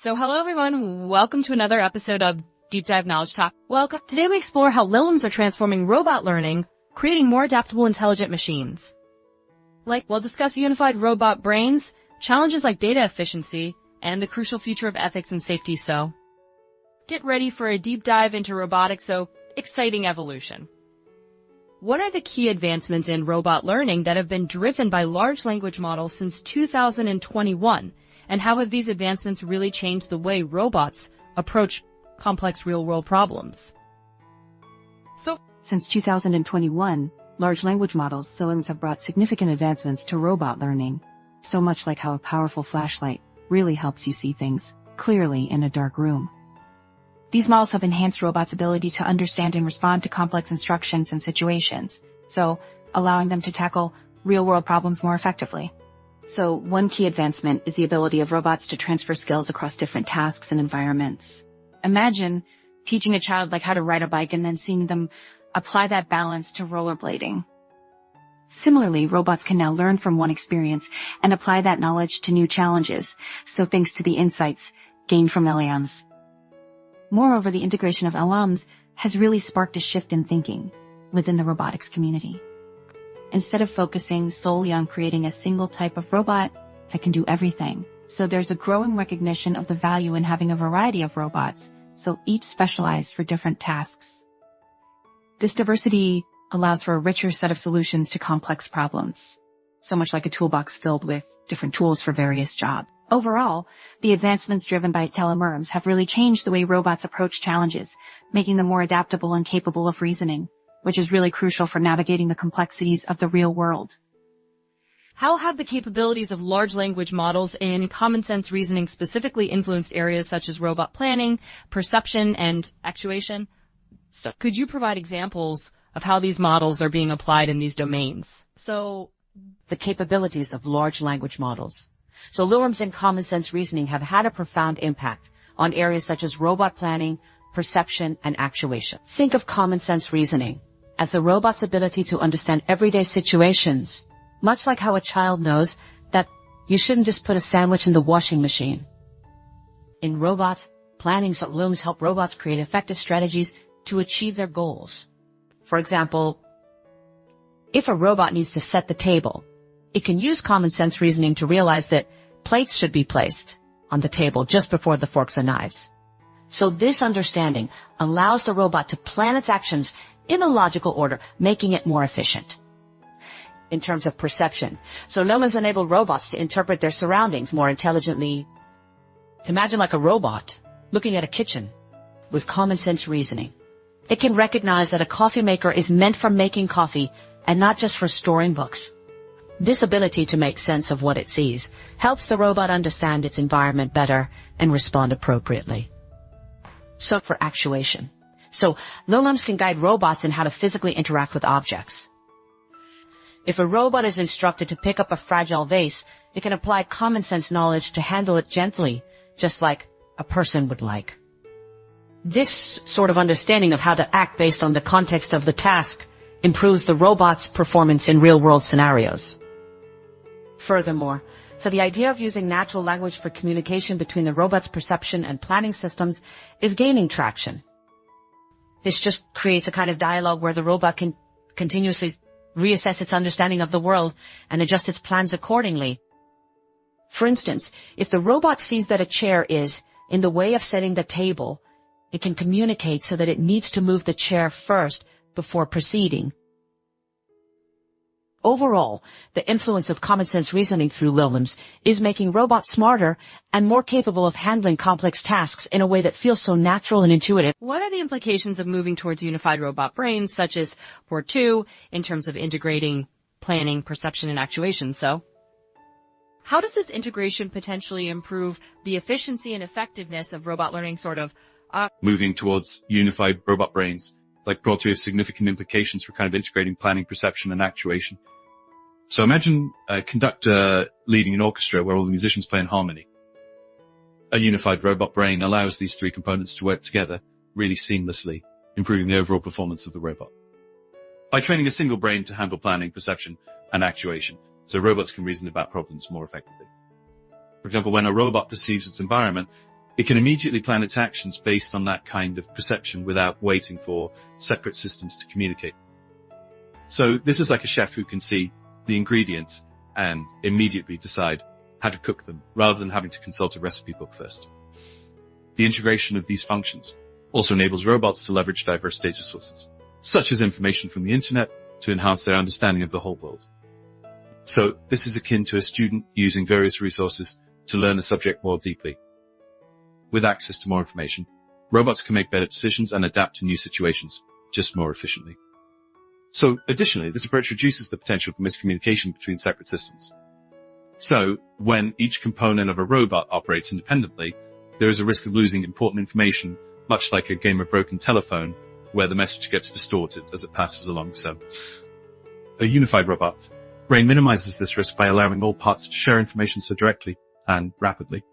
So hello everyone, welcome to another episode of Deep Dive Knowledge Talk. Welcome. Today we explore how LLMs are transforming robot learning, creating more adaptable intelligent machines. We'll discuss unified robot brains, challenges like data efficiency, and the crucial future of ethics and safety. So get ready for a deep dive into robotics, so exciting evolution. What are the key advancements in robot learning that have been driven by large language models since 2021? And how have these advancements really changed the way robots approach complex real-world problems? Since 2021, large language models, LLMs, have brought significant advancements to robot learning. So much like how a powerful flashlight really helps you see things clearly in a dark room. These models have enhanced robots' ability to understand and respond to complex instructions and situations, so allowing them to tackle real-world problems more effectively. So one key advancement is the ability of robots to transfer skills across different tasks and environments. Imagine teaching a child how to ride a bike and then seeing them apply that balance to rollerblading. Similarly, robots can now learn from one experience and apply that knowledge to new challenges, so thanks to the insights gained from LLMs. Moreover, the integration of LLMs has really sparked a shift in thinking within the robotics community. Instead of focusing solely on creating a single type of robot that can do everything. So there's a growing recognition of the value in having a variety of robots, so each specialized for different tasks. This diversity allows for a richer set of solutions to complex problems, so much like a toolbox filled with different tools for various jobs. Overall, the advancements driven by LLMs have really changed the way robots approach challenges, making them more adaptable and capable of reasoning, which is really crucial for navigating the complexities of the real world. How have the capabilities of large language models in common sense reasoning specifically influenced areas such as robot planning, perception, and actuation? So could you provide examples of how these models are being applied in these domains? The capabilities of large language models. So LLMs in common sense reasoning have had a profound impact on areas such as robot planning, perception, and actuation. Think of common sense reasoning as the robot's ability to understand everyday situations, much like how a child knows that you shouldn't just put a sandwich in the washing machine. In robot planning, LLMs help robots create effective strategies to achieve their goals. For example, if a robot needs to set the table, it can use common sense reasoning to realize that plates should be placed on the table just before the forks and knives. So this understanding allows the robot to plan its actions in a logical order, making it more efficient. In terms of perception, LLMs enable robots to interpret their surroundings more intelligently. Imagine like a robot looking at a kitchen with common sense reasoning. It can recognize that a coffee maker is meant for making coffee and not just for storing books. This ability to make sense of what it sees helps the robot understand its environment better and respond appropriately. So for actuation. LLMs can guide robots in how to physically interact with objects. If a robot is instructed to pick up a fragile vase, it can apply common sense knowledge to handle it gently, just like a person would like. This sort of understanding of how to act based on the context of the task improves the robot's performance in real-world scenarios. Furthermore, the idea of using natural language for communication between the robot's perception and planning systems is gaining traction. This just creates a kind of dialogue where the robot can continuously reassess its understanding of the world and adjust its plans accordingly. For instance, if the robot sees that a chair is in the way of setting the table, it can communicate so that it needs to move the chair first before proceeding. Overall, the influence of common sense reasoning through LLMs is making robots smarter and more capable of handling complex tasks in a way that feels so natural and intuitive. What are the implications of moving towards unified robot brains, such as Port 2, in terms of integrating planning, perception, and actuation? How does this integration potentially improve the efficiency and effectiveness of robot learning, moving towards unified robot brains, like Port 2, has significant implications for integrating planning, perception, and actuation. So imagine a conductor leading an orchestra where all the musicians play in harmony. A unified robot brain allows these three components to work together really seamlessly, improving the overall performance of the robot. By training a single brain to handle planning, perception, and actuation, so robots can reason about problems more effectively. For example, when a robot perceives its environment, It can immediately plan its actions based on that kind of perception without waiting for separate systems to communicate. So this is like a chef who can see the ingredients and immediately decide how to cook them rather than having to consult a recipe book first. The integration of these functions also enables robots to leverage diverse data sources, such as information from the internet, to enhance their understanding of the whole world. So this is akin to a student using various resources to learn a subject more deeply. With access to more information, robots can make better decisions and adapt to new situations just more efficiently. So additionally, this approach reduces the potential for miscommunication between separate systems. So when each component of a robot operates independently, there is a risk of losing important information, much like a game of broken telephone, where the message gets distorted as it passes along. So a unified robot brain minimizes this risk by allowing all parts to share information so directly and rapidly.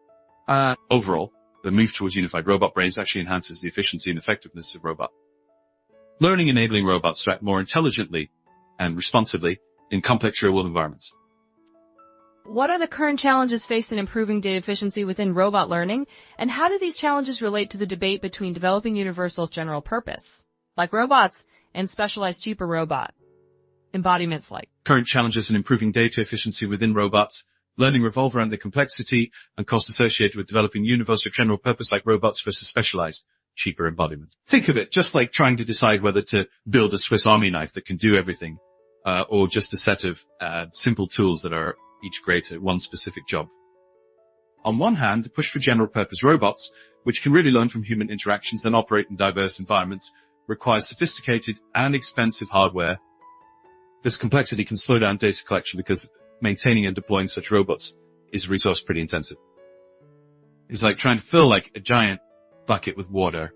Overall, the move towards unified robot brains actually enhances the efficiency and effectiveness of robot learning, enabling robots to act more intelligently and responsibly in complex real-world environments. What are the current challenges faced in improving data efficiency within robot learning, and how do these challenges relate to the debate between developing universal general purpose, like robots, and specialized cheaper robot embodiments like? Current challenges in improving data efficiency within robots learning revolve around the complexity and cost associated with developing universal general purpose like robots versus specialized cheaper embodiments. Think of it just like trying to decide whether to build a Swiss Army knife that can do everything, or just a set of simple tools that are each great at one specific job. On one hand, the push for general purpose robots, which can really learn from human interactions and operate in diverse environments, requires sophisticated and expensive hardware. This complexity can slow down data collection because maintaining and deploying such robots is resource pretty intensive. It's like trying to fill like a giant bucket with water.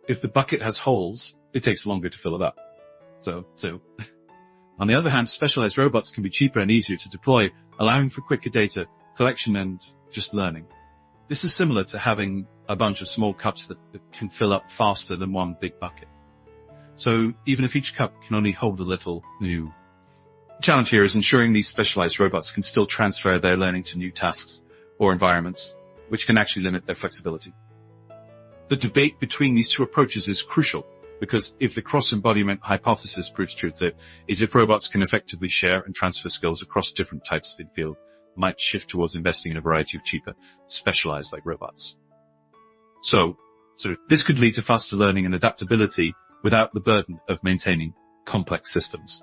If the bucket has holes, it takes longer to fill it up. So on the other hand, specialized robots can be cheaper and easier to deploy, allowing for quicker data collection and just learning. This is similar to having a bunch of small cups that can fill up faster than one big bucket. So even if each cup can only hold a little, the challenge here is ensuring these specialized robots can still transfer their learning to new tasks or environments, which can actually limit their flexibility. The debate between these two approaches is crucial, because if the cross-embodiment hypothesis proves true, that is if robots can effectively share and transfer skills across different types of the field, might shift towards investing in a variety of cheaper, specialized like robots. So this could lead to faster learning and adaptability without the burden of maintaining complex systems.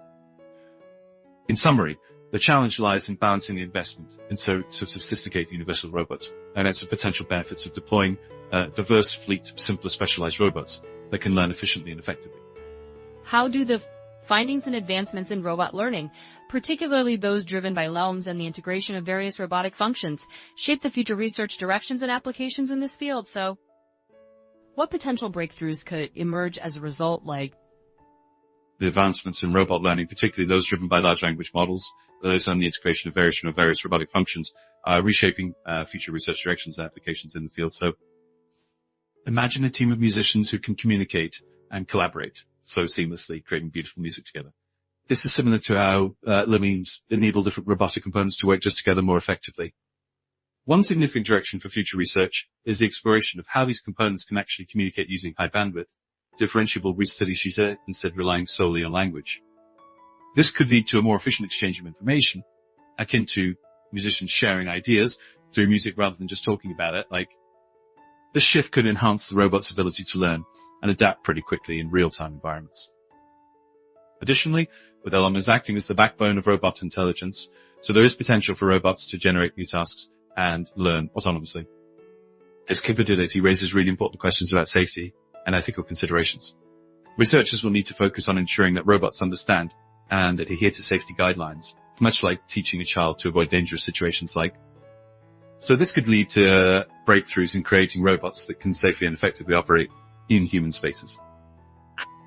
In summary, the challenge lies in balancing the investment in so sophisticated universal robots and its potential benefits of deploying a diverse fleet of simpler specialized robots that can learn efficiently and effectively. How do the findings and advancements in robot learning, particularly those driven by LLMs and the integration of various robotic functions, shape the future research directions and applications in this field? So, what potential breakthroughs could emerge as a result, like the advancements in robot learning, particularly those driven by large language models, those on the integration of various robotic functions, reshaping future research directions and applications in the field. So imagine a team of musicians who can communicate and collaborate so seamlessly, creating beautiful music together. This is similar to how LLMs enable different robotic components to work just together more effectively. One significant direction for future research is the exploration of how these components can actually communicate using high bandwidth, differentiable restudy data instead of relying solely on language. This could lead to a more efficient exchange of information, akin to musicians sharing ideas through music rather than just talking about it. Like, this shift could enhance the robot's ability to learn and adapt pretty quickly in real-time environments. Additionally, with LLMs acting as the backbone of robot intelligence, so there is potential for robots to generate new tasks and learn autonomously. This capability raises really important questions about safety and ethical considerations. Researchers will need to focus on ensuring that robots understand and adhere to safety guidelines, much like teaching a child to avoid dangerous situations like. So this could lead to breakthroughs in creating robots that can safely and effectively operate in human spaces.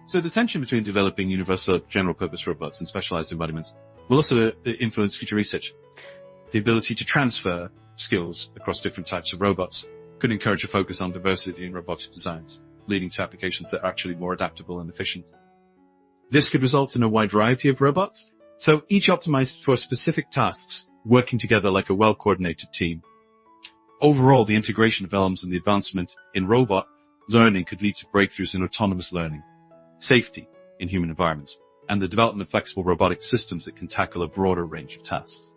So the tension between developing universal general purpose robots and specialized embodiments will also influence future research. The ability to transfer skills across different types of robots could encourage a focus on diversity in robotic designs, leading to applications that are actually more adaptable and efficient. This could result in a wide variety of robots, so each optimized for specific tasks, working together like a well-coordinated team. Overall, the integration of LLMs and the advancement in robot learning could lead to breakthroughs in autonomous learning, safety in human environments, and the development of flexible robotic systems that can tackle a broader range of tasks.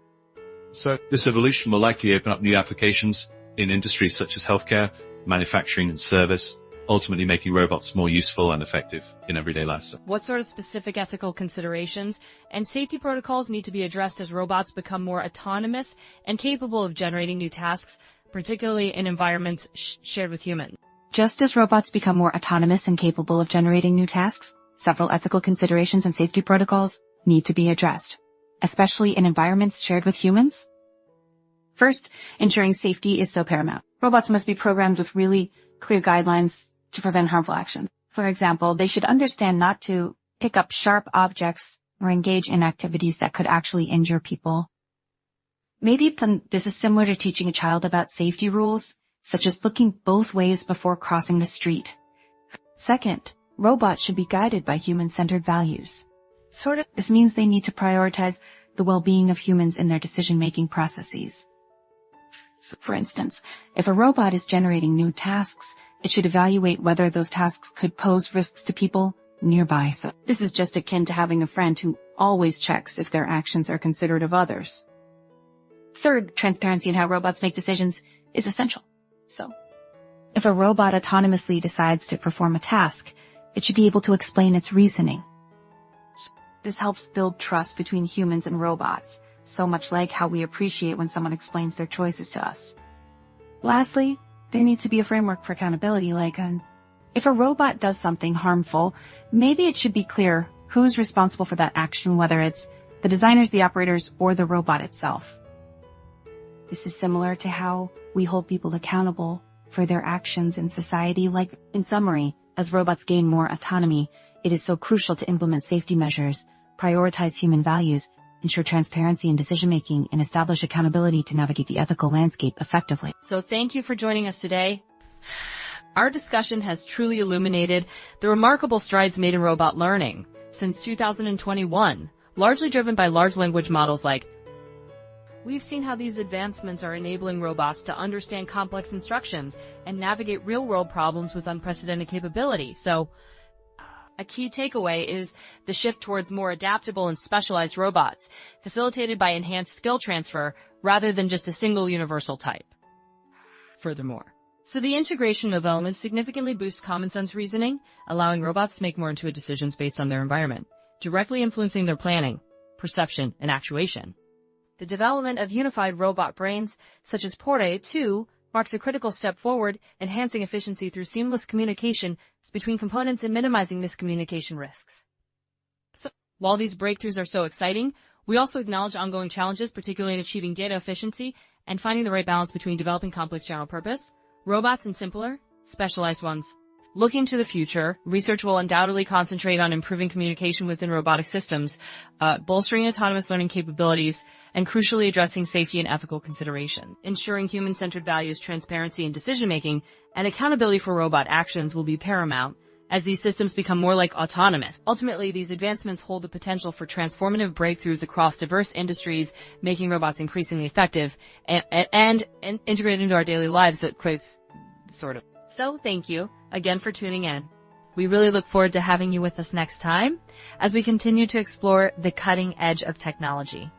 So this evolution will likely open up new applications in industries such as healthcare, manufacturing, and service, ultimately making robots more useful and effective in everyday life. What sort of specific ethical considerations and safety protocols need to be addressed as robots become more autonomous and capable of generating new tasks, particularly in environments shared with humans? Just as robots become more autonomous and capable of generating new tasks, several ethical considerations and safety protocols need to be addressed, especially in environments shared with humans. First, ensuring safety is so paramount. Robots must be programmed with really clear guidelines to prevent harmful action. For example, they should understand not to pick up sharp objects or engage in activities that could actually injure people. Maybe this is similar to teaching a child about safety rules, such as looking both ways before crossing the street. Second, robots should be guided by human-centered values. This means they need to prioritize the well-being of humans in their decision-making processes. So, for instance, if a robot is generating new tasks, it should evaluate whether those tasks could pose risks to people nearby. So this is just akin to having a friend who always checks if their actions are considerate of others. Third, transparency in how robots make decisions is essential. So, if a robot autonomously decides to perform a task, it should be able to explain its reasoning. This helps build trust between humans and robots, so much like how we appreciate when someone explains their choices to us. Lastly, there needs to be a framework for accountability, like if a robot does something harmful, maybe it should be clear who's responsible for that action, whether it's the designers, the operators, or the robot itself. This is similar to how we hold people accountable for their actions in society. Like, in summary, as robots gain more autonomy, it is so crucial to implement safety measures, prioritize human values, ensure transparency in decision-making, and establish accountability to navigate the ethical landscape effectively. So thank you for joining us today. Our discussion has truly illuminated the remarkable strides made in robot learning since 2021, largely driven by large language models like. We've seen how these advancements are enabling robots to understand complex instructions and navigate real-world problems with unprecedented capability. So, a key takeaway is the shift towards more adaptable and specialized robots, facilitated by enhanced skill transfer rather than just a single universal type. Furthermore, the integration of elements significantly boosts common sense reasoning, allowing robots to make more intuitive decisions based on their environment, directly influencing their planning, perception, and actuation. The development of unified robot brains, such as Porte 2, marks a critical step forward, enhancing efficiency through seamless communication between components and minimizing miscommunication risks. So, while these breakthroughs are so exciting, we also acknowledge ongoing challenges, particularly in achieving data efficiency and finding the right balance between developing complex general purpose robots and simpler, specialized ones. Looking to the future, research will undoubtedly concentrate on improving communication within robotic systems, bolstering autonomous learning capabilities, and crucially addressing safety and ethical consideration. Ensuring human-centered values, transparency in decision-making, and accountability for robot actions will be paramount as these systems become more like autonomous. Ultimately, these advancements hold the potential for transformative breakthroughs across diverse industries, making robots increasingly effective and integrated into our daily lives that creates So, thank you again for tuning in. We really look forward to having you with us next time as we continue to explore the cutting edge of technology.